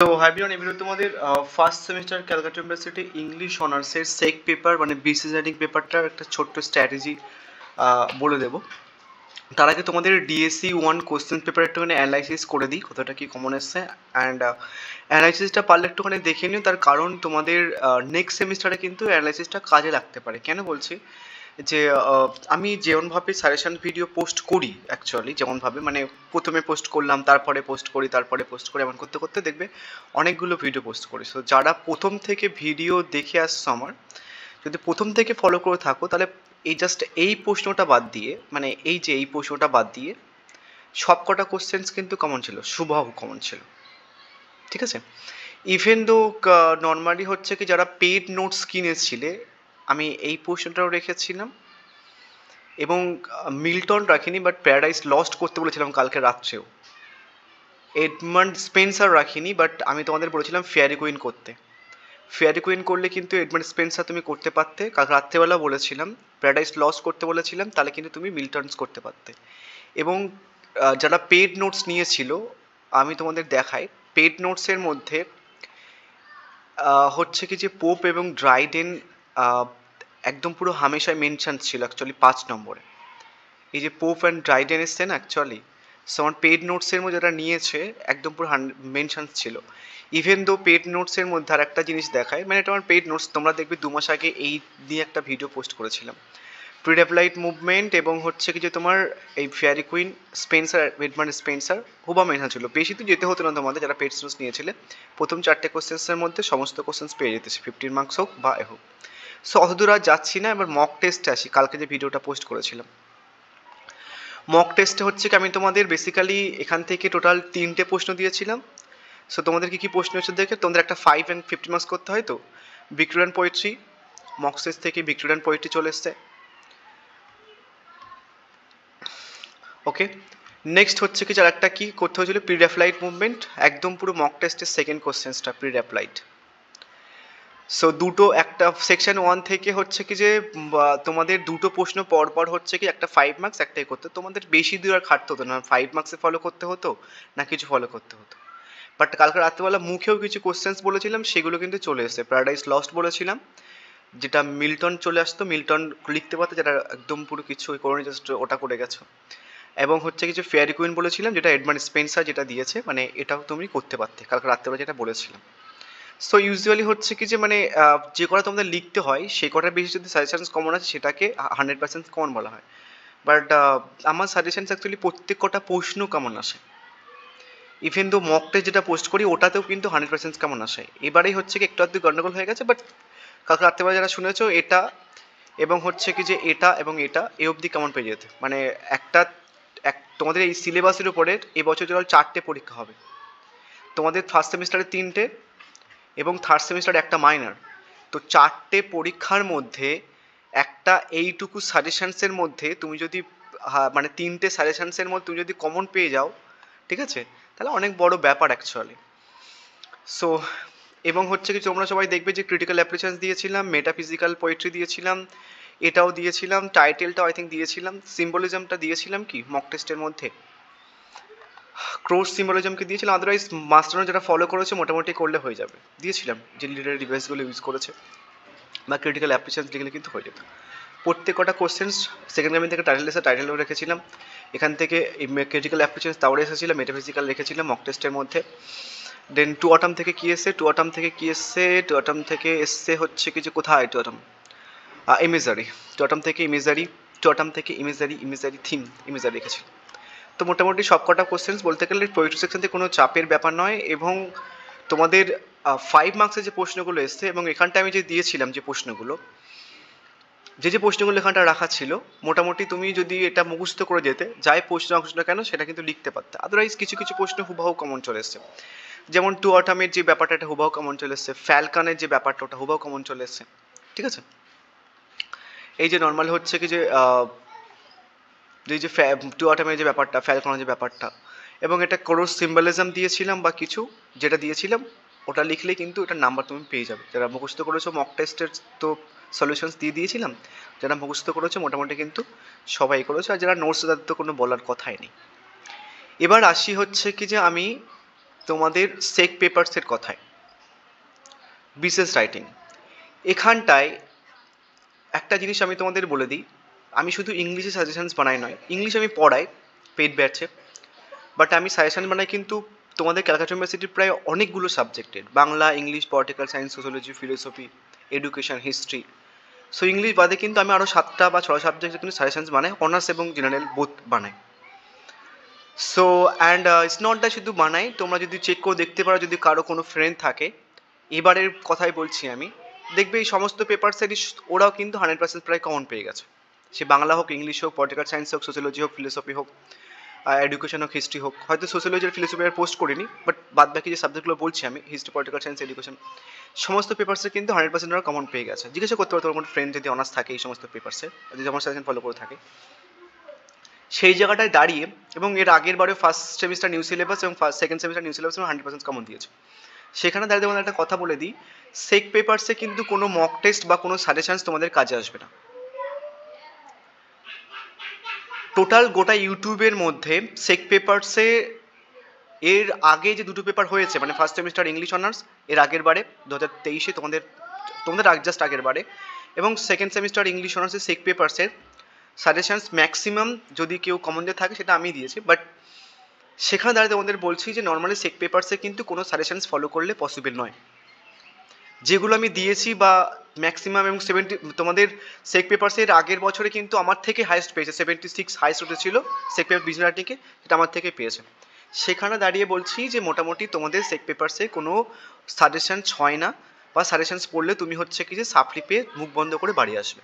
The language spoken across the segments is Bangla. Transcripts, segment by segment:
তো হাই এভরিওয়ান, এগুলো তোমাদের first semester Calcutta university English অনার্সের সেক পেপার মানে বিসিএস রাইটিং পেপারটার একটা ছোট্ট স্ট্র্যাটেজি বলে দেবো। তার আগে তোমাদের ডিএসসি 1 কোশ্চেন পেপার একটুখানি অ্যানালাইসিস করে দিই কতটা কি কমন এসছে, অ্যান্ড অ্যানালাইসিসটা পারলে একটুখানি দেখে নিও। তার কারণ তোমাদের নেক্সট সেমিস্টারে কিন্তু অ্যানালাইসিসটা কাজে লাগতে পারে। কেন বলছি যে আমি যেমনভাবে সাজেশন ভিডিও পোস্ট করি, অ্যাকচুয়ালি যেমনভাবে মানে প্রথমে পোস্ট করলাম, তারপরে পোস্ট করি, তারপরে পোস্ট করি, এমন করতে করতে দেখবে অনেকগুলো ভিডিও পোস্ট করি। সো যারা প্রথম থেকে ভিডিও দেখে আসছো আমার, যদি প্রথম থেকে ফলো করে থাকো, তাহলে এই জাস্ট এই প্রশ্নটা বাদ দিয়ে, মানে এই প্রশ্নটা বাদ দিয়ে সব কটা কোশ্চেন্স কিন্তু কমন ছিল, সুবাহু কমন ছিল, ঠিক আছে। ইভেন দো নর্মালি হচ্ছে কি যারা পেড নোটস কিনেছিলে, আমি এই প্রশ্নটাও রেখেছিলাম এবং মিল্টন রাখিনি, বাট প্যারাডাইস লস্ট করতে বলেছিলাম কালকে রাত্রেও। এডমান্ড স্পেন্সার রাখিনি, বাট আমি তোমাদের বলেছিলাম ফেয়ারি কুইন করতে। ফেয়ারি কুইন করলে কিন্তু এডমান্ড স্পেন্সার তুমি করতে পারতে। কাল রাত্রেবেলা বলেছিলাম প্যারাডাইস লস্ট করতে বলেছিলাম, তাহলে কিন্তু তুমি মিল্টনস করতে পারতে। এবং যারা পেড নোটস নিয়েছিল, আমি তোমাদের দেখাই, পেড নোটসের মধ্যে হচ্ছে কি যে পোপ এবং ড্রাইডেন একদম পুরো হামেশায় মেনশন ছিল অ্যাকচুয়ালি 5 নম্বরে। এই যে পোপ অ্যান্ড ড্রাইডেন এসছে না অ্যাকচুয়ালি, সো আমার পেড নোটসের মধ্যে যারা নিয়েছে একদম পুরো মেনশন ছিল। ইভেন দো পেড নোটসের মধ্যে আর একটা জিনিস দেখায়, মানে এটা আমার পেড নোটস, তোমরা দেখবে 2 মাস আগে এই নিয়ে একটা ভিডিও পোস্ট করেছিলাম। প্রিডেপ্লাইট মুভমেন্ট এবং হচ্ছে কি যে তোমার এই fairy queen, Spenser, Edmund Spenser হুবা মেনশন ছিল। বেশি তো যেতে হতো না তোমাদের যারা পেড নোটস নিয়েছিলে, প্রথম 4টে কোশ্চেন্সের মধ্যে সমস্ত কোশ্চেন্স পেয়ে যেতেছে, 15 মার্কস হোক বা এ হোক। সো অত দূর আর যাচ্ছি না, এবার মক টেস্টে আসি। কালকে যে ভিডিওটা পোস্ট করেছিলাম, মক টেস্টে হচ্ছে কি আমি তোমাদের বেসিক্যালি এখান থেকে টোটাল 3টে প্রশ্ন দিয়েছিলাম। সো তোমাদের কি কি প্রশ্ন হচ্ছে দেখে তোমাদের একটা 5 and 50 মার্কস করতে হয়। তো ভিক্টোরিয়ান পোয়েট্রি, মক টেস্ট থেকে ভিক্টোরিয়ান পোয়েট্রি চলে এসছে, ওকে। নেক্সট হচ্ছে কি যার একটা কি করতে হয়েছিল, প্রিডেপ্লাইট মুভমেন্ট, একদম পুরো মক টেস্টের সেকেন্ড কোশ্চেন্সটা প্রিডেপ্লাইট। সো দুটো, একটা সেকশন 1 থেকে হচ্ছে কি যে তোমাদের দুটো প্রশ্ন পর পর হচ্ছে কি একটা 5 মার্কস একটাই করতে, তোমাদের বেশি দূর আর খাটতে হতো না, 5 মার্কসে ফলো করতে হতো না কিছু ফলো করতে হতো। বাট কালকে রাত্রেবেলা মুখেও কিছু কোশ্চেন্স বলেছিলাম, সেগুলো কিন্তু চলে এসেছে। প্যারাডাইস লস্ট বলেছিলাম, যেটা মিল্টন চলে আসতো, মিল্টন লিখতে পারতো, যেটা একদম পুরো কিছু করে জাস্ট ওটা করে গেছো। এবং হচ্ছে কিছু ফেয়ারি কুইন বলেছিলাম, যেটা এডমান্ড স্পেন্সার যেটা দিয়েছে, মানে এটাও তুমি করতে পারতে কালকে রাত্রেবেলা যেটা বলেছিলাম। সো ইউজুয়ালি হচ্ছে কি যে মানে যে কটা তোমাদের লিখতে হয় সেই কটার বেশি যদি সাজেশনস কমন আছে সেটাকে 100% কমন বলা হয়। বাট আমার সাজেশনস অ্যাকচুয়ালি প্রত্যেক কটা প্রশ্ন কমন আসে। ইভেন দো মক টেস্ট যেটা পোস্ট করি ওটাতেও কিন্তু 100% কমন আসে। এবারেই হচ্ছে কি একটু আধটু গন্ডগোল হয়ে গেছে, বাট কালকে রাত্রেবেলা যারা শুনেছো এটা এবং হচ্ছে কি যে এটা এবং এটা এ অবধি কেমন পেয়ে যেতে, মানে একটা তোমাদের এই সিলেবাসের উপরে এবছর টোটাল 4টে পরীক্ষা হবে। তোমাদের ফার্স্ট সেমিস্টারে 3টে এবং থার্ড সেমিস্টারে একটা মাইনর। তো 4টে পরীক্ষার মধ্যে একটা এইটুকু সাজেশনসের মধ্যে তুমি যদি মানে 3টে সাজেশনসের মধ্যে তুমি যদি কমন পেয়ে যাও, ঠিক আছে, তাহলে অনেক বড় ব্যাপার অ্যাকচুয়ালি। সো এবং হচ্ছে কি তোমরা সবাই দেখবে যে ক্রিটিক্যাল অ্যাপ্রিসিয়েশন দিয়েছিলাম, মেটাফিজিক্যাল পোয়েট্রি দিয়েছিলাম, এটাও দিয়েছিলাম, টাইটেলটাও আই থিঙ্ক দিয়েছিলাম, সিম্বলিজমটা দিয়েছিলাম কি মক টেস্টের মধ্যে, ক্রোস সিম্বলিজমকে দিয়েছিলাম। আদারওয়াইজ মাস্টারও যেটা ফলো করেছে মোটামুটি করলে হয়ে যাবে, দিয়েছিলাম যে লিটারি ডিভাইসগুলো ইউজ করেছে বা ক্রিটিক্যাল অ্যাপ্রিসিয়েশন লিখলে কিন্তু হয়ে যেত। প্রত্যেক কটা কোশ্চেন্স সেকেন্ড টাইম থেকে টাইটেল এসে টাইটেলও রেখেছিলাম, এখান থেকে ক্রিটিক্যাল অ্যাপ্রিসিয়েশন তাও এসেছিলাম, মেটাফিজিক্যাল রেখেছিলাম মক টেস্টের মধ্যে। দেন টু অটাম থেকে কি এসছে, টু অটাম থেকে এসছে হচ্ছে কি যে কোথায় to autumn, imagery, to autumn থেকে ইমেজারি থিম, ইমেজারি রেখেছি। তো মোটামুটি সব কটা কোশ্চেন্স বলতে গেলে পোয়েট্রি সেকশন থেকে কোনো চাপের ব্যাপার নয়। এবং তোমাদের 5 মার্কসের যে প্রশ্নগুলো এসছে এবং এখানটা আমি যে দিয়েছিলাম যে প্রশ্নগুলো, যে প্রশ্নগুলো এখানটা রাখা ছিল, মোটামুটি তুমি যদি এটা মুখস্থ করে যেতে, যাই প্রশ্ন আসুক না কেন সেটা কিন্তু লিখতে পারতে। আদারওয়াইজ কিছু কিছু প্রশ্ন হুবাহু কমন চলে এসছে, যেমন টু অটামের যে ব্যাপারটা এটা হুবাহু কমন চলে এসছে, ফ্যালকানের যে ব্যাপারটা ওটা হুবাহু কমন চলে এসছে, ঠিক আছে। এই যে নর্মাল হচ্ছে কি যে এই যে টু অটামের যে ব্যাপারটা, ফ্যালকনের যে ব্যাপারটা, এবং এটা ক্রস সিম্বলিজম দিয়েছিলাম বা কিছু যেটা দিয়েছিলাম, ওটা লিখলে কিন্তু এটার নাম্বার তুমি পেয়ে যাবে। যারা মুখস্থ করেছো মক টেস্টের তো সলিউশনস দিয়ে দিয়েছিলাম, যারা মুখস্থ করেছো মোটামুটি কিন্তু সবাই করেছো, আর যারা নোটস তাদের তো কোনো বলার কথাই নেই। এবার আসি হচ্ছে কি যে আমি তোমাদের সেক পেপারসের কথায়, বিশেষ রাইটিং, এখানটায় একটা জিনিস আমি তোমাদের বলে দিই, আমি শুধু ইংলিশে সাজেশনস বানাই নয়, ইংলিশ আমি পড়াই পেড ব্যাচে, বাট আমি সাজেশন বানাই কিন্তু তোমাদের ক্যালকাটা ইউনিভার্সিটির প্রায় অনেকগুলো সাবজেক্টের, Bangla, English, political science, sociology, philosophy, education, history. So English বাদে কিন্তু আমি আরও 7টা বা 6 সাবজেক্টে কিন্তু সাজেশনস বানাই, অনার্স এবং জেনারেল বোথ বানাই। So and it's not that শুধু বানাই, তোমরা যদি চেক করে দেখতে পারো, যদি কারো কোনো ফ্রেন্ড থাকে, এবারের কথাই বলছি আমি, দেখবে এই সমস্ত পেপারসেরই ওরাও কিন্তু 100% প্রায় কমন পেয়ে গেছে। সে বাংলা হোক, ইংলিশ হোক, পলিটিক্যাল সায়েন্স হোক, সোশ্যোলজি হোক, ফিলোসফি হোক, এডুকেশন হোক, হিস্ট্রি হোক। হয়তো সোশ্যোলজি আর ফিলোসফি আর পোস্ট করিনি, বাট বাদ বাকি যে সাবজেক্টগুলো বলছি আমি, হিস্ট্রি, পলিটিক্যাল সায়েন্স, এডুকেশন, সমস্ত পেপারসে কিন্তু 100% ওরা কমন পেয়ে গেছে। জিজ্ঞাসা করতে পারো তোমার কোনো ফ্রেন্ড যদি অনার্স থাকে এই সমস্ত পেপারসে, যদি আমার সাজেশন ফলো করে থাকে, সেই জায়গাটায় দাঁড়িয়ে, এবং এর আগের বারে ফার্স্ট সেমিস্টার নিউ সিলেবাস এবং second semester new syllabus 100% common দিয়েছে। সেখানে দাঁড়িয়ে তোমাদের একটা কথা বলে দিই, সেক পেপারসে কিন্তু কোনো মক টেস্ট বা কোনো সাজেশনস তোমাদের কাজে আসবে না। টোটাল গোটা ইউটিউবের মধ্যে সেক পেপারসে এর আগে যে দুটো পেপার হয়েছে, মানে ফার্স্ট সেমিস্টার ইংলিশ অনার্স এর আগের বারে 2023-এ তোমাদের জাস্ট আগের বারে, এবং সেকেন্ড সেমিস্টার ইংলিশ অনার্সের সেক পেপারসের সাজেশনস ম্যাক্সিমাম যদি কেউ কমন দিয়ে থাকে সেটা আমি দিয়েছি, বাট সেখানে দাঁড়িয়ে তোমাদের বলছি যে নর্মালি সেক পেপারসে কিন্তু কোনো সাজেশনস ফলো করলে পসিবল নয়। যেগুলো আমি দিয়েছি বা ম্যাক্সিমাম এবং 70 তোমাদের সেক পেপারসের আগের বছরে কিন্তু আমার থেকে হাইস্ট পেয়েছে, 76 হাইস্ট উঠেছিল সেক পেপার বিজনেস রাইটিংয়ে, সেটা আমার থেকে পেয়েছে। সেখানে দাঁড়িয়ে বলছি যে মোটামুটি তোমাদের সেক পেপারসে কোনো সাজেশনস হয় না, বা সাজেশনস পড়লে তুমি হচ্ছে কি যে সাপ্লি পেয়ে মুখ বন্ধ করে বাড়ি আসবে।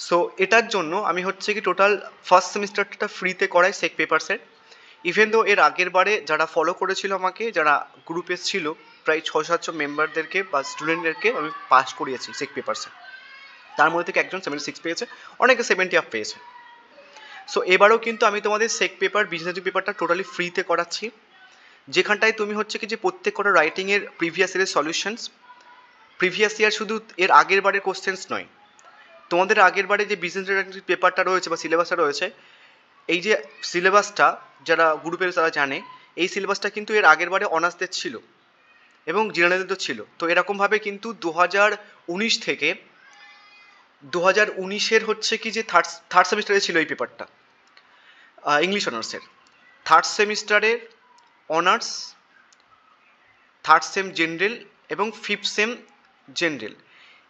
সো এটার জন্য আমি হচ্ছে কি টোটাল ফার্স্ট সেমিস্টারটা ফ্রিতে করাই সেক পেপারসের। ইভেন দো এর আগের বারে যারা ফলো করেছিল আমাকে, যারা গ্রুপে ছিল প্রায় 600-700 মেম্বারদেরকে বা স্টুডেন্টদেরকে আমি পাস করিয়েছি সেক পেপারসে। তার মধ্যে থেকে একজন 76 পেয়েছে, অনেকে 70 আপ পেয়েছে। সো এবারেও কিন্তু আমি তোমাদের সেক পেপার বিজনেস পেপারটা টোটালি ফ্রিতে করাচ্ছি, যেখানটায় তুমি হচ্ছে কি যে প্রত্যেক কটা রাইটিংয়ের প্রিভিয়াস ইয়ারের সলিউশনস, প্রিভিয়াস ইয়ার শুধু এর আগের বারের কোশ্চেন্স নয়, তোমাদের আগের বারে যে বিজনেস পেপারটা রয়েছে বা সিলেবাসটা রয়েছে, এই যে সিলেবাসটা যারা গ্রুপের তারা জানে, এই সিলেবাসটা কিন্তু এর আগের বারে অনার্সদের ছিল এবং জেনারেলদের ছিল। তো এরকমভাবে কিন্তু 2019 থেকে 2019-এর হচ্ছে কি যে থার্ড সেমিস্টারে ছিল এই পেপারটা, ইংলিশ অনার্সের থার্ড সেমিস্টারের অনার্স, থার্ড সেম জেনারেল এবং ফিফথ সেম জেনারেল,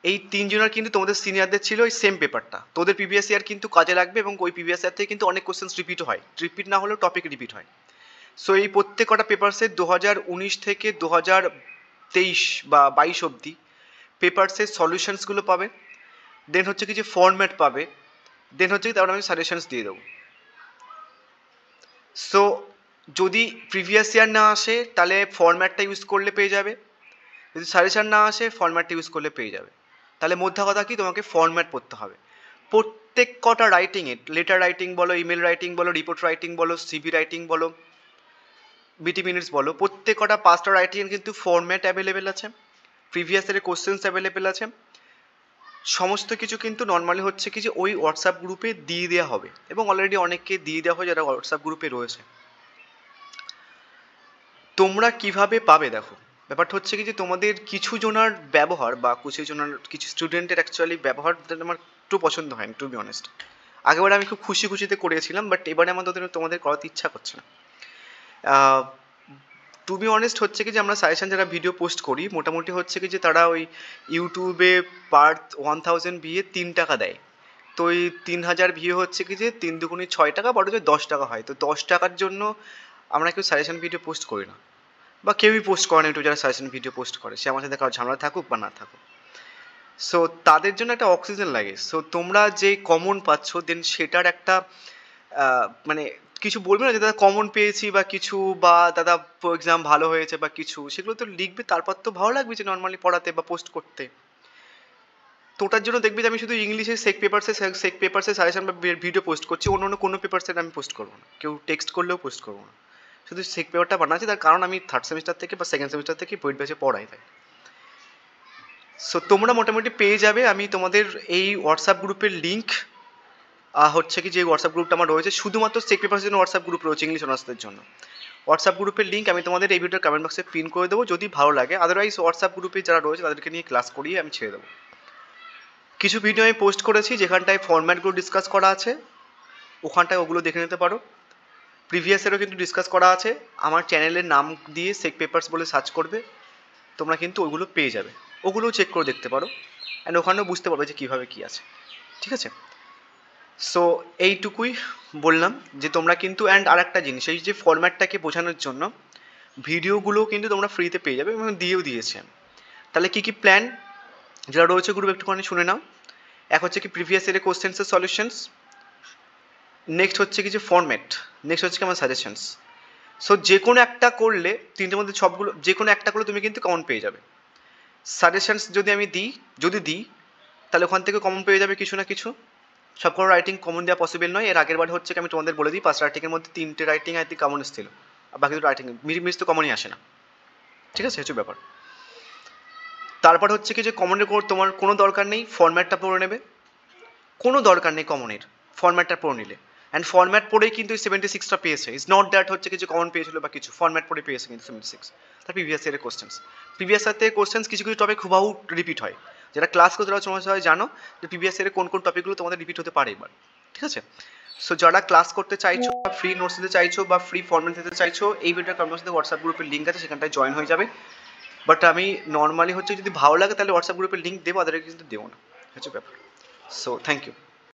এই তিনজনের কিন্তু তোমাদের সিনিয়রদের ছিল ওই সেম পেপারটা। তোদের প্রিভিয়াস ইয়ার কিন্তু কাজে লাগবে, এবং ওই প্রিভিয়াস ইয়ার থেকে কিন্তু অনেক কোশ্চেন্স রিপিট হয়, রিপিট না হলেও টপিক রিপিট হয়। সো এই প্রত্যেক কটা পেপারসের 2019 থেকে 2023 বা 22 অবধি পেপারসের সলিউশনসগুলো পাবে, দেন হচ্ছে কি যে ফরম্যাট পাবে, দেন হচ্ছে কি তারপরে আমি সাজেশনস দিয়ে দেবো। সো যদি প্রিভিয়াস ইয়ার না আসে তাহলে ফরম্যাটটা ইউজ করলে পেয়ে যাবে, যদি সাজেশন না আসে ফরম্যাটটা ইউজ করলে পেয়ে যাবে। তাহলে মধ্যে কথা কি, তোমাকে ফরম্যাট পড়তে হবে। প্রত্যেক কটা রাইটিংয়ে, লেটার রাইটিং বলো, ইমেল রাইটিং বলো, রিপোর্ট রাইটিং বলো, সিভি রাইটিং বলো, বিটি মিনিটস বলো, প্রত্যেক কটা 5টা রাইটিং কিন্তু ফরম্যাট অ্যাভেলেবেল আছে, প্রিভিয়াস ইয়ারের কোশ্চেন্স অ্যাভেলেবেল আছে, সমস্ত কিছু কিন্তু নর্মালি হচ্ছে কি যে ওই হোয়াটসঅ্যাপ গ্রুপে দিয়ে দেওয়া হবে, এবং অলরেডি অনেককে দিয়ে দেওয়া হয় যারা হোয়াটসঅ্যাপ গ্রুপে রয়েছে। তোমরা কিভাবে পাবে দেখো, ব্যাপারটা হচ্ছে কি যে তোমাদের কিছু জনার ব্যবহার বা কিছু স্টুডেন্টের অ্যাকচুয়ালি ব্যবহার আমার একটু পছন্দ হয়, টু বি অনেস্ট। আগেবারে আমি খুব খুশিতে করেছিলাম, বাট এবারে আমার তোমাদের করাতে ইচ্ছা করছে না। টু বি অনেস্ট হচ্ছে কি যে আমরা সাজেশন যারা ভিডিও পোস্ট করি, মোটামুটি হচ্ছে কি যে তারা ওই ইউটিউবে পার 1000 ভিউয়ে 3 টাকা দেয়। তো ওই 3000 ভিউ হচ্ছে কি যে 3 দুগুণে 6 টাকা, বড় যে 10 টাকা হয়। তো 10 টাকার জন্য আমরা কেউ সাজেশন ভিডিও পোস্ট করি না, বা কেউই পোস্ট করে না ইউটিউব যারা সাজেশন ভিডিও পোস্ট করে, সে আমার সাথে কারো ঝামেলা থাকুক বা না থাকুক। সো তাদের জন্য একটা অক্সিজেন লাগে। সো তোমরা যে কমন পাচ্ছ, দেন সেটার একটা মানে কিছু বলবে না যে দাদা কমন পেয়েছি বা কিছু, বা দাদা এক্সাম ভালো হয়েছে বা কিছু, সেগুলো তো লিখবে, তারপর তো ভালো লাগবে যে নর্মালি পড়াতে বা পোস্ট করতে। তো ওটার জন্য দেখবি যে আমি শুধু ইংলিশে সেক পেপারসে সাজেশন বা ভিডিও পোস্ট করছি, অন্য কোনো পেপারসে আমি পোস্ট করবো না, কেউ টেক্সট করলেও পোস্ট করবো না। শুধু সেক পেপারটা বানাচ্ছি, তার কারণ আমি থার্ড সেমিস্টার থেকে বা সেকেন্ড সেমিস্টার থেকে পেইড ব্যাচে পড়াই তাই। সো তোমরা মোটামুটি পেয়ে যাবে। আমি তোমাদের এই হোয়াটসঅ্যাপ গ্রুপের লিঙ্ক হচ্ছে কি যে হোয়াটসঅ্যাপ গ্রুপটা আমার রয়েছে, শুধুমাত্র সেক পেপারের জন্য হোয়াটসঅ্যাপ গ্রুপ রয়েছে ইংলিশ অনার্সদের জন্য। হোয়াটসঅ্যাপ গ্রুপের লিঙ্ক আমি তোমাদের এই ভিডিওর কমেন্ট বক্সে পিন করে দেবো, যদি ভালো লাগে। আদারওয়াইজ হোয়াটসঅ্যাপ গ্রুপে যারা রয়েছে তাদেরকে নিয়ে ক্লাস করিয়ে আমি ছেড়ে দেবো। কিছু ভিডিও আমি পোস্ট করেছি যেখানটায় ফরম্যাটগুলো ডিসকাস করা আছে, ওখানটায় ওগুলো দেখে নিতে পারো। প্রিভিয়াসেরও কিন্তু ডিসকাস করা আছে, আমার চ্যানেলের নাম দিয়ে সেক পেপার্স বলে সার্চ করবে, তোমরা কিন্তু ওইগুলো পেয়ে যাবে, ওগুলোও চেক করে দেখতে পারো, অ্যান্ড ওখানেও বুঝতে পারবে যে কীভাবে কী আছে। ঠিক আছে, সো এইটুকুই বললাম যে তোমরা কিন্তু, অ্যান্ড আর একটা জিনিস, এই যে ফরম্যাটটাকে বোঝানোর জন্য ভিডিওগুলোও কিন্তু তোমরা ফ্রিতে পেয়ে যাবে এবং দিয়েও দিয়েছে। তাহলে কী কী প্ল্যান যারা রয়েছে গ্রুপ একটুখানি শুনে নাও। এক হচ্ছে কি প্রিভিয়াস ইয়ারের কোশ্চেন্সের সলিউশনস, নেক্সট হচ্ছে কি যে ফরম্যাট, নেক্সট হচ্ছে কি আমার সাজেশনস। সো যে কোনো একটা করলে, তিনটের মধ্যে সবগুলো যে কোনো একটা করলে তুমি কিন্তু কমন পেয়ে যাবে। সাজেশনস যদি আমি দিই তাহলে ওখান থেকে কমন পেয়ে যাবে কিছু না কিছু। সবকটা রাইটিং কমন দেওয়া পসিবল নয়। এর আগের বার হচ্ছে কি আমি তোমাদের বলে দিই, 5 রাইটিংয়ের মধ্যে 3টে রাইটিং আই থিঙ্ক কমন এসেছিল, আর বাকি দুটো রাইটিং মিস তো কমনই আসে না। ঠিক আছে, হচ্ছে ব্যাপার। তারপর হচ্ছে কি যে কমনের তোমার কোনো দরকার নেই, ফরম্যাটটা পড়ে নেবে, কোনো দরকার নেই কমনের, ফরম্যাটটা পড়ে নিলে। অ্যান্ড ফরম্যাট পড়েই কিন্তু 76টা পেয়েছে, ইজ নট দ্যাট হচ্ছে কিছু কমন পেয়েছিল বা কিছু, ফরম্যাট পড়ে পেয়েছে কিন্তু 76। তার প্রিভিয়াস ইয়ারের কোশ্চেন্স, প্রিভিয়াস ইয়ার থেকে কোশ্চেন্স কিছু কিছু টপিক হুবাহু রিপিট হয়। যারা ক্লাস করতে তারা তোমার সবাই জানো যে প্রিভিয়াস ইয়ারে কোন কোন টপিকগুলো তোমাদের রিপিট হতে পারে এবার। ঠিক আছে, সো যারা ক্লাস করতে চাইছো বা ফ্রি নোটস দিতে চাইছো বা ফ্রি ফরম্যাট দিতে চাইছো, এই ভিডিওর কমেন্ট সাথে হোয়াটসঅ্যাপ গ্রুপের লিঙ্ক আছে, সেখানটায় জয়েন হয়ে যাবে। বাট আমি নর্মালি হচ্ছে যদি ভালো লাগে তাহলে হোয়াটসঅ্যাপ গ্রুপের লিঙ্ক দেবো, তাদেরকে কিন্তু দেবো না, হচ্ছে ব্যাপার। So thank you.